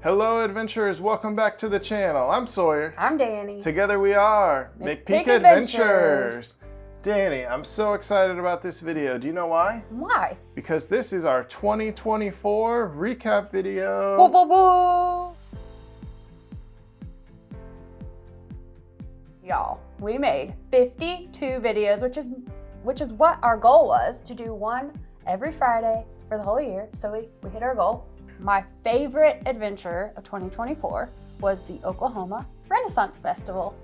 Hello adventurers, welcome back to the channel. I'm Sawyer. I'm Danny. Together we are McPeek Adventures. Danny, I'm so excited about this video. Do you know why? Why? Because this is our 2024 recap video. Woo, woo, woo. Y'all, we made 52 videos, which is what our goal was, to do one every Friday for the whole year. So we hit our goal. My favorite adventure of 2024 was the Oklahoma Renaissance Festival.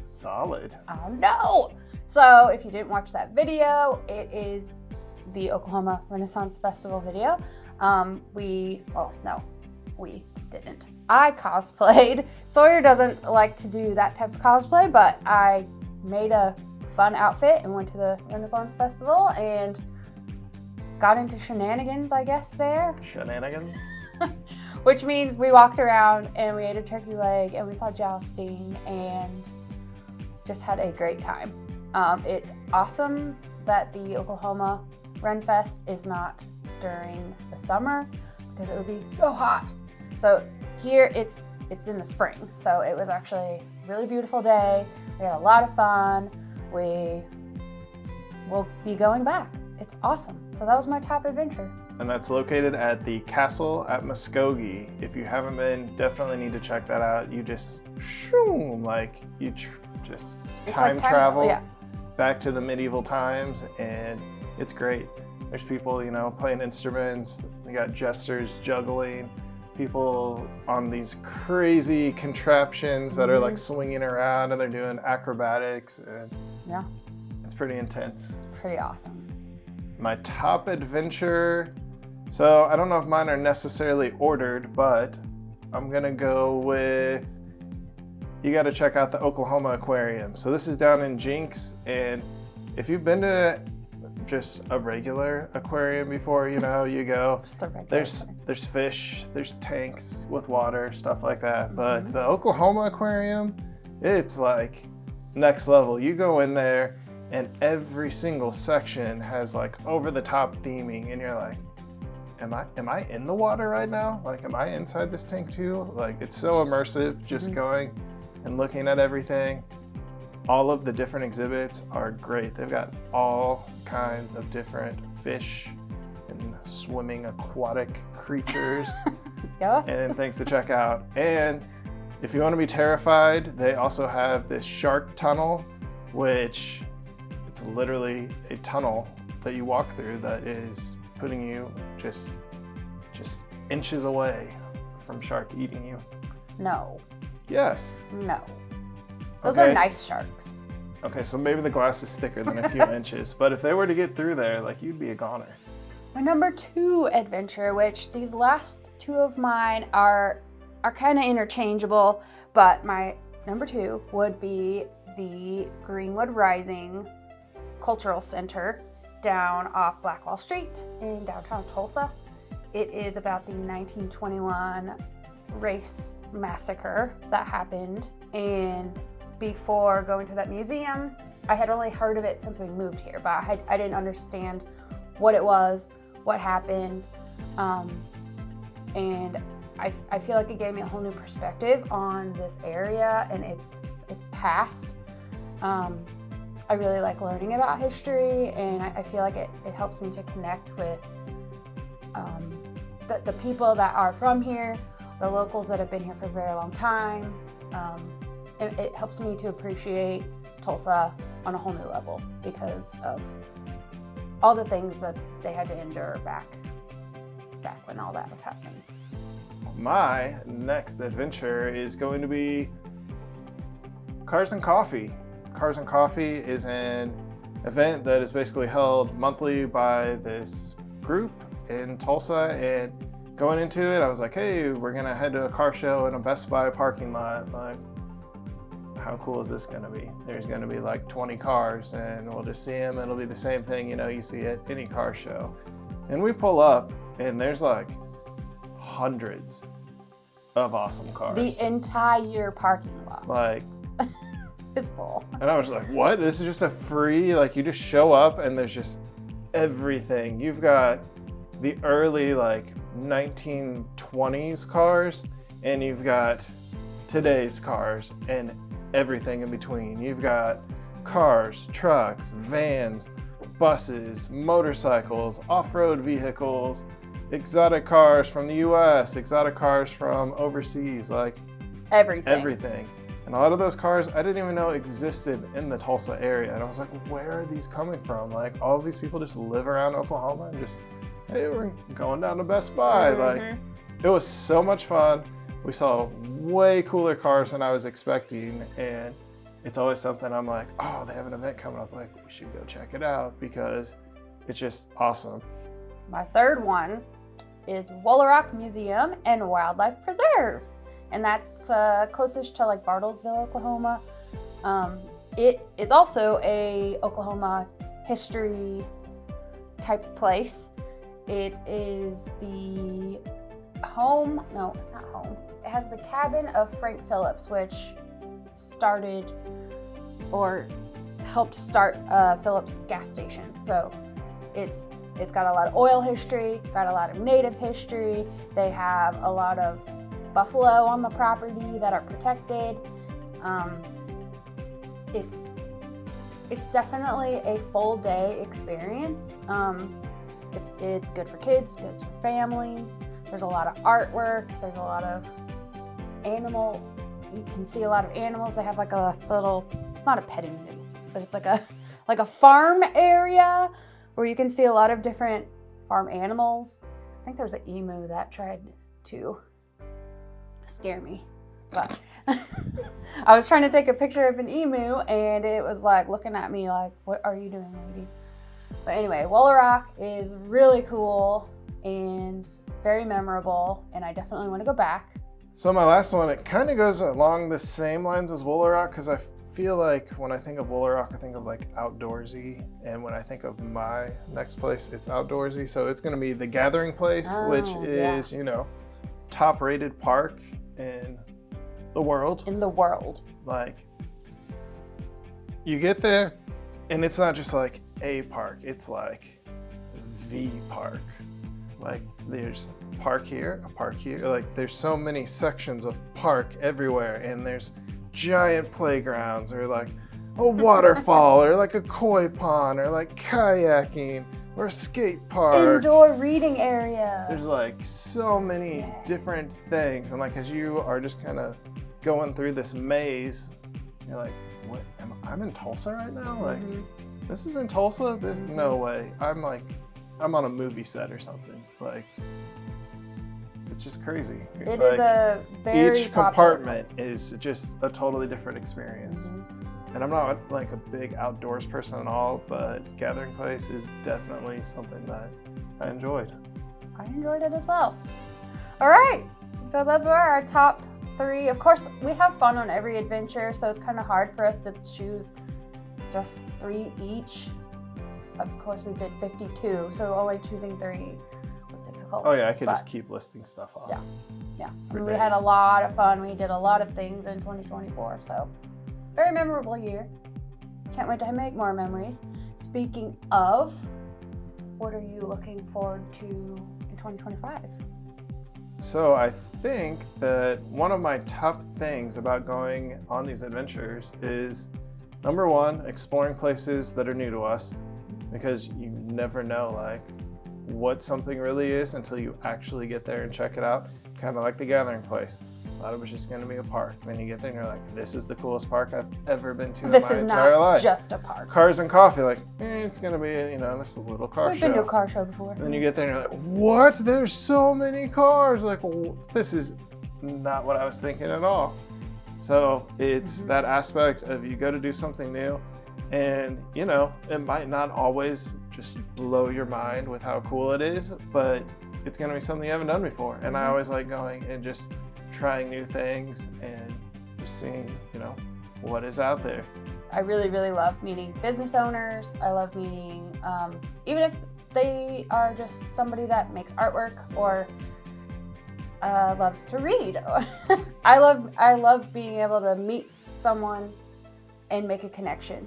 Solid. I know. So if you didn't watch that video, it is the Oklahoma Renaissance Festival video. We didn't. I cosplayed. Sawyer doesn't like to do that type of cosplay, but I made a fun outfit and went to the Renaissance Festival and got into shenanigans, I guess, there. Shenanigans? Which means we walked around and we ate a turkey leg and we saw jousting and just had a great time. It's awesome that the Oklahoma Ren Fest is not during the summer because it would be so hot. So here it's in the spring. So it was actually a really beautiful day. We had a lot of fun. We will be going back. It's awesome. So that was my top adventure. And that's located at the Castle at Muskogee. If you haven't been, definitely need to check that out. You just, just time travel back to the medieval times, and it's great. There's people, playing instruments. They got jesters juggling, people on these crazy contraptions that are like swinging around, and they're doing acrobatics, and yeah, it's pretty intense. It's pretty awesome. My top adventure, so I don't know if mine are necessarily ordered, but I'm gonna go with, you gotta check out the Oklahoma Aquarium. So this is down in Jinx, and if you've been to just a regular aquarium before, you go, Just a regular there's fish, there's tanks with water, stuff like that. But the Oklahoma Aquarium, it's like next level. You go in there, and every single section has like over-the-top theming, and you're like, am I in the water right now? Like, am I inside this tank too? Like, it's so immersive just going and looking at everything. All of the different exhibits are great. They've got all kinds of different fish and swimming aquatic creatures Yes. and things to check out. And if you want to be terrified, they also have this shark tunnel, which it's literally a tunnel that you walk through that is putting you just inches away from shark eating you. No. Yes. No. Those Okay. are nice sharks. Okay, so maybe the glass is thicker than a few inches, but if they were to get through there, like, you'd be a goner. My number 2 adventure, which these last 2 of mine are kind of interchangeable, but my number 2 would be the Greenwood Rising Cultural Center down off Blackwall Street in downtown Tulsa. It is about the 1921 race massacre that happened, and before going to that museum, I had only heard of it since we moved here, but I didn't understand what it was, what happened, and I feel like it gave me a whole new perspective on this area and its past. I really like learning about history, and I feel like it helps me to connect with the people that are from here, the locals that have been here for a very long time. It helps me to appreciate Tulsa on a whole new level because of all the things that they had to endure back when all that was happening. My next adventure is going to be Cars and Coffee. Cars and Coffee is an event that is basically held monthly by this group in Tulsa, and going into it, I was like, hey, we're gonna head to a car show in a Best Buy parking lot. Like, how cool is this gonna be? There's gonna be like 20 cars, and we'll just see them. It'll be the same thing, you see at any car show. And we pull up, and there's like hundreds of awesome cars. The entire parking lot. Like, is full. And I was like, what? This is just a free, you just show up and there's just everything. You've got the early 1920s cars. and you've got today's cars and everything in between. You've got cars, trucks, vans, buses, motorcycles, off-road vehicles, exotic cars from the US, exotic cars from overseas, like everything. And a lot of those cars I didn't even know existed in the Tulsa area. And I was like, where are these coming from? Like, all of these people just live around Oklahoma and just, hey, we're going down to Best Buy. Like, it was so much fun. We saw way cooler cars than I was expecting. And it's always something I'm like, oh, they have an event coming up. Like, we should go check it out because it's just awesome. My third one is Woolaroc Museum and Wildlife Preserve. And that's closest to like Bartlesville, Oklahoma. It is also a Oklahoma history type place. It is the home, no, not home. It has the cabin of Frank Phillips, which started or helped start Phillips gas station. So it's got a lot of oil history, got a lot of native history. They have a lot of buffalo on the property that are protected. It's definitely a full day experience. It's good for kids, good for families. There's a lot of artwork. There's a lot of animal. You can see a lot of animals. They have like a little. It's not a petting zoo, but it's like a farm area where you can see a lot of different farm animals. I think there's an emu that tried to scare me, but I was trying to take a picture of an emu and it was like looking at me like, what are you doing, lady? But anyway, Woolaroc is really cool and very memorable, and I definitely want to go back. So my last one, it kind of goes along the same lines as Woolaroc, because I feel like when I think of Woolaroc, I think of like outdoorsy, and when I think of my next place, it's outdoorsy. So it's going to be the Gathering Place, which is, you know, top-rated park in the world. Like, you get there, and it's not just like a park. It's like the park. Like, there's a park here. Like, there's so many sections of park everywhere, and there's giant playgrounds, or like a waterfall, or like a koi pond, or like kayaking, or a skate park. Indoor reading area. There's like so many different things, and like as you are just kind of going through this maze, you're like, what? I'm in Tulsa right now? Like, this is in Tulsa? No way. I'm on a movie set or something. Like, it's just crazy. It like, is a very each compartment is just a totally different experience. And I'm not like a big outdoors person at all, but Gathering Place is definitely something that I enjoyed. I enjoyed it as well. All right, so those were our top 3. Of course, we have fun on every adventure, so it's kind of hard for us to choose just 3 each. Of course, we did 52, so only choosing 3 was difficult. Oh yeah, I could just keep listing stuff off. Yeah. I mean, we had a lot of fun. We did a lot of things in 2024, so very memorable year. Can't wait to make more memories. Speaking of, what are you looking forward to in 2025? So I think that one of my top things about going on these adventures is, number 1, exploring places that are new to us, because you never know like what something really is until you actually get there and check it out. Kind of like the Gathering Place. I thought it was just going to be a park. Then you get there and you're like, this is the coolest park I've ever been to in my entire life. This is not just a park. Cars and Coffee, like, it's going to be, you know, this little car show. We've been to a car show before. And then you get there and you're like, what? There's so many cars. Like, this is not what I was thinking at all. So it's that aspect of you go to do something new, and, you know, it might not always just blow your mind with how cool it is, but it's going to be something you haven't done before. And I always like going and just trying new things and just seeing, you know, what is out there. I really, really love meeting business owners. I love meeting, even if they are just somebody that makes artwork or loves to read. I love being able to meet someone and make a connection.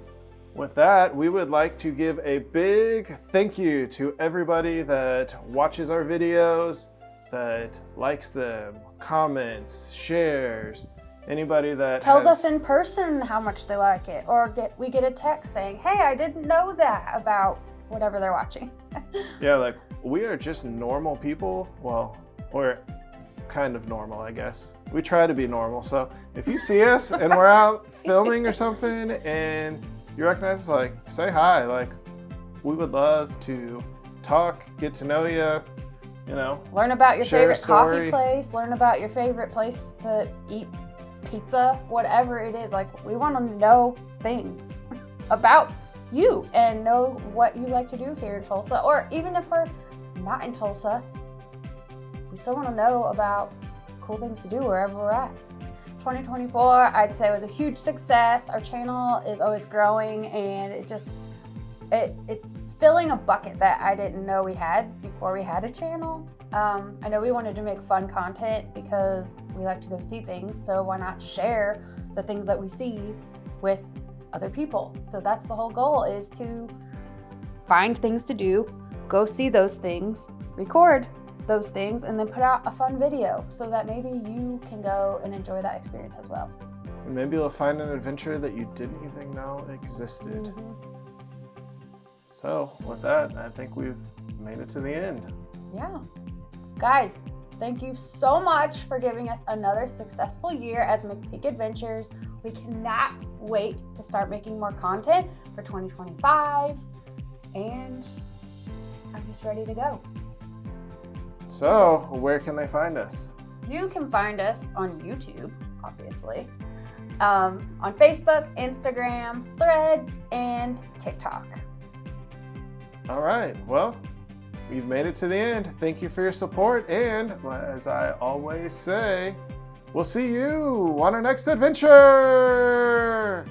With that, we would like to give a big thank you to everybody that watches our videos, that likes them, comments, shares, anybody that tells us in person how much they like it, or we get a text saying, hey, I didn't know that about whatever they're watching. Yeah, like, we are just normal people. Well, we're kind of normal, I guess. We try to be normal. So if you see us and we're out filming or something and you recognize us, like, say hi. Like, we would love to talk, get to know you, you know. Learn about your share a favorite coffee story. place, learn about your favorite place to eat pizza, whatever it is. Like, we want to know things about you and know what you like to do here in Tulsa, or even if we're not in Tulsa, we still want to know about cool things to do wherever we're at. 2024, I'd say, was a huge success. Our channel is always growing, and it's filling a bucket that I didn't know we had before we had a channel. I know we wanted to make fun content because we like to go see things, so why not share the things that we see with other people? So that's the whole goal, is to find things to do, go see those things, record those things, and then put out a fun video so that maybe you can go and enjoy that experience as well. And maybe you'll find an adventure that you didn't even know existed. Mm-hmm. So with that, I think we've made it to the end. Yeah. Guys, thank you so much for giving us another successful year as McPeek Adventures. We cannot wait to start making more content for 2025, and I'm just ready to go. So where can they find us? You can find us on YouTube, obviously, on Facebook, Instagram, Threads, and TikTok. All right, well, we've made it to the end. Thank you for your support, and as I always say, we'll see you on our next adventure.